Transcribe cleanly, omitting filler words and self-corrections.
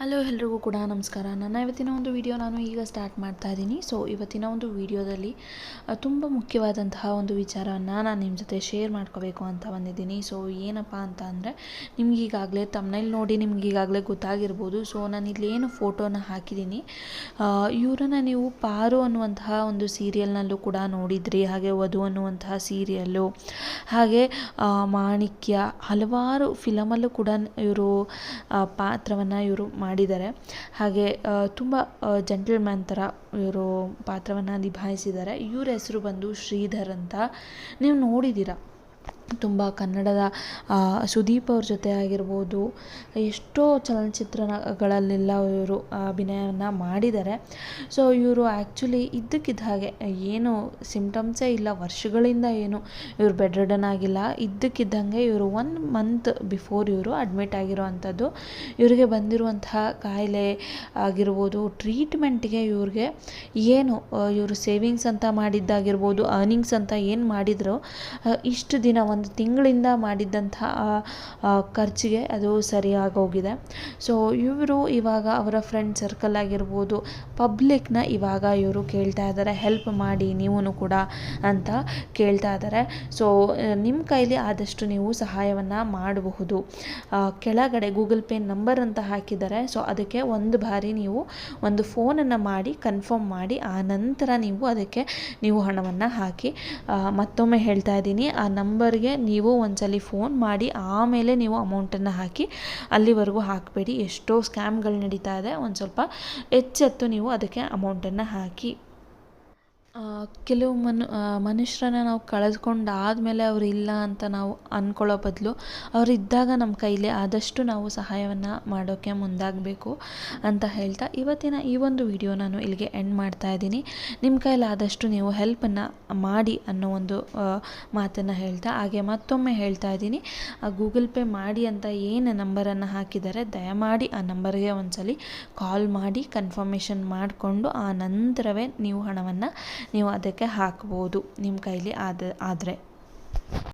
Hello ಎಲ್ರಿಗೂ ಕೂಡ ನಮಸ್ಕಾರ. ನನ್ನ ಇವತ್ತಿನ ಒಂದು ವಿಡಿಯೋ ನಾನು ಈಗ ಸ್ಟಾರ್ಟ್ ಮಾಡ್ತಾ ಇದ್ದೀನಿ. ಸೊ ಇವತ್ತಿನ ಒಂದು ವಿಡಿಯೋದಲ್ಲಿ ತುಂಬ ಮುಖ್ಯವಾದಂತಹ ಒಂದು ವಿಚಾರವನ್ನು ನಾನು ನಿಮ್ಮ ಜೊತೆ ಶೇರ್ ಮಾಡ್ಕೋಬೇಕು ಅಂತ ಬಂದಿದ್ದೀನಿ. ಸೊ ಏನಪ್ಪ ಅಂತ ಅಂದರೆ, ನಿಮಗೀಗಾಗಲೇ ತಮ್ನೈಲ್ ನೋಡಿ ನಿಮಗೀಗಾಗಲೇ ಗೊತ್ತಾಗಿರ್ಬೋದು. ಸೊ ನಾನು ಇಲ್ಲೇನು ಫೋಟೋನ ಹಾಕಿದ್ದೀನಿ, ಇವರನ್ನು ನೀವು ಪಾರು ಅನ್ನುವಂತಹ ಒಂದು ಸೀರಿಯಲ್ನಲ್ಲೂ ಕೂಡ ನೋಡಿದ್ರಿ. ಹಾಗೆ ವಧು ಅನ್ನುವಂತಹ ಸೀರಿಯಲ್ಲು, ಹಾಗೆ ಮಾಣಿಕ್ಯ, ಹಲವಾರು ಫಿಲಮಲ್ಲೂ ಕೂಡ ಇವರು ಪಾತ್ರವನ್ನು ಇವರು ಮಾಡಿದ್ದಾರೆ. ಹಾಗೆ ತುಂಬ ಜೆಂಟಲ್ಮ್ಯಾನ್ ಥರ ಇವರು ಪಾತ್ರವನ್ನು ನಿಭಾಯಿಸಿದ್ದಾರೆ. ಇವ್ರ ಹೆಸರು ಬಂದು ಶ್ರೀಧರ್ ಅಂತ. ನೀವು ನೋಡಿದ್ದೀರ, ತುಂಬ ಕನ್ನಡದ ಸುದೀಪ್ ಅವ್ರ ಜೊತೆ ಆಗಿರ್ಬೋದು, ಎಷ್ಟೋ ಚಲನಚಿತ್ರಗಳಲ್ಲೆಲ್ಲ ಇವರು ಅಭಿನಯವನ್ನು ಮಾಡಿದ್ದಾರೆ. ಸೊ ಇವರು ಆ್ಯಕ್ಚುಲಿ ಇದ್ದಕ್ಕಿದ್ದ ಹಾಗೆ ಏನು ಸಿಮ್ಟಮ್ಸೇ ಇಲ್ಲ, ವರ್ಷಗಳಿಂದ ಏನು ಇವರು ಬೆಡ್ ರಿಡನ್ ಆಗಿಲ್ಲ. ಇದ್ದಕ್ಕಿದ್ದಂಗೆ ಇವರು 1 ಮಂತ್ ಬಿಫೋರ್ ಇವರು ಅಡ್ಮಿಟ್ ಆಗಿರುವಂಥದ್ದು. ಇವರಿಗೆ ಬಂದಿರುವಂತಹ ಕಾಯಿಲೆ ಆಗಿರ್ಬೋದು, ಟ್ರೀಟ್ಮೆಂಟ್ಗೆ ಇವ್ರಿಗೆ ಏನು ಇವರು ಸೇವಿಂಗ್ಸ್ ಅಂತ ಮಾಡಿದ್ದಾಗಿರ್ಬೋದು, ಅರ್ನಿಂಗ್ಸ್ ಅಂತ ಏನು ಮಾಡಿದ್ರು, ಇಷ್ಟು ದಿನ 1 ತಿಂಗಳಿಂದ ಮಾಡಿದ್ದಂಥ ಖರ್ಚಿಗೆ ಅದು ಸರಿಯಾಗೋಗಿದೆ. ಸೊ ಇವರು ಇವಾಗ ಅವರ ಫ್ರೆಂಡ್ ಸರ್ಕಲ್ ಆಗಿರ್ಬೋದು, ಪಬ್ಲಿಕ್ನ ಇವಾಗ ಇವರು ಕೇಳ್ತಾ ಇದ್ದಾರೆ, ಹೆಲ್ಪ್ ಮಾಡಿ ನೀವು ಕೂಡ ಅಂತ ಕೇಳ್ತಾ ಇದ್ದಾರೆ. ಸೊ ನಿಮ್ಮ ಕೈಲಿ ಆದಷ್ಟು ನೀವು ಸಹಾಯವನ್ನು ಮಾಡಬಹುದು. ಕೆಳಗಡೆ ಗೂಗಲ್ ಪೇ ನಂಬರ್ ಅಂತ ಹಾಕಿದ್ದಾರೆ. ಸೊ ಅದಕ್ಕೆ ಒಂದು ಬಾರಿ ನೀವು ಒಂದು ಫೋನನ್ನು ಮಾಡಿ ಕನ್ಫರ್ಮ್ ಮಾಡಿ, ಆ ನಂತರ ನೀವು ಅದಕ್ಕೆ ನೀವು ಹಣವನ್ನು ಹಾಕಿ. ಮತ್ತೊಮ್ಮೆ ಹೇಳ್ತಾ ಇದ್ದೀನಿ, ಆ ನಂಬರ್ಗೆ ನೀವು ಒಂದ್ಸಲಿ ಫೋನ್ ಮಾಡಿ ಆಮೇಲೆ ನೀವು ಅಮೌಂಟನ್ನು ಹಾಕಿ. ಅಲ್ಲಿವರೆಗೂ ಹಾಕಬೇಡಿ. ಎಷ್ಟೋ ಸ್ಕ್ಯಾಮ್ಗಳು ನಡೀತಾ ಇದೆ. ಒಂದು ಸ್ವಲ್ಪ ಎಚ್ಚೆತ್ತು ನೀವು ಅದಕ್ಕೆ ಅಮೌಂಟನ್ನು ಹಾಕಿ. ಕೆಲವು ಮನುಷ್ಯರನ್ನ ನಾವು ಕಳೆದುಕೊಂಡಾದಮೇಲೆ ಅವರು ಇಲ್ಲ ಅಂತ ನಾವು ಅಂದ್ಕೊಳ್ಳೋ ಬದಲು, ಅವರಿದ್ದಾಗ ನಮ್ಮ ಕೈಲಿ ಆದಷ್ಟು ನಾವು ಸಹಾಯವನ್ನು ಮಾಡೋಕ್ಕೆ ಮುಂದಾಗಬೇಕು ಅಂತ ಹೇಳ್ತಾ ಇವತ್ತಿನ ಈ ಒಂದು ವಿಡಿಯೋ ನಾನು ಇಲ್ಲಿಗೆ ಎಂಡ್ ಮಾಡ್ತಾ ಇದ್ದೀನಿ. ನಿಮ್ಮ ಕೈಲಾದಷ್ಟು ನೀವು ಹೆಲ್ಪನ್ನು ಮಾಡಿ ಅನ್ನೋ ಒಂದು ಮಾತನ್ನು ಹೇಳ್ತಾ, ಹಾಗೆ ಮತ್ತೊಮ್ಮೆ ಹೇಳ್ತಾ ಇದ್ದೀನಿ, ಗೂಗಲ್ ಪೇ ಮಾಡಿ ಅಂತ ಏನು ನಂಬರನ್ನು ಹಾಕಿದ್ದಾರೆ, ದಯಮಾಡಿ ಆ ನಂಬರ್ಗೆ ಒಂದ್ಸಲಿ ಕಾಲ್ ಮಾಡಿ ಕನ್ಫರ್ಮೇಷನ್ ಮಾಡಿಕೊಂಡು ಆ ನಂತರವೇ ನೀವು ಹಣವನ್ನು ನೀವು ಅದಕ್ಕೆ ಹಾಕ್ಬೋದು, ನಿಮ್ಮ ಕೈಲಿ ಆದರೆ.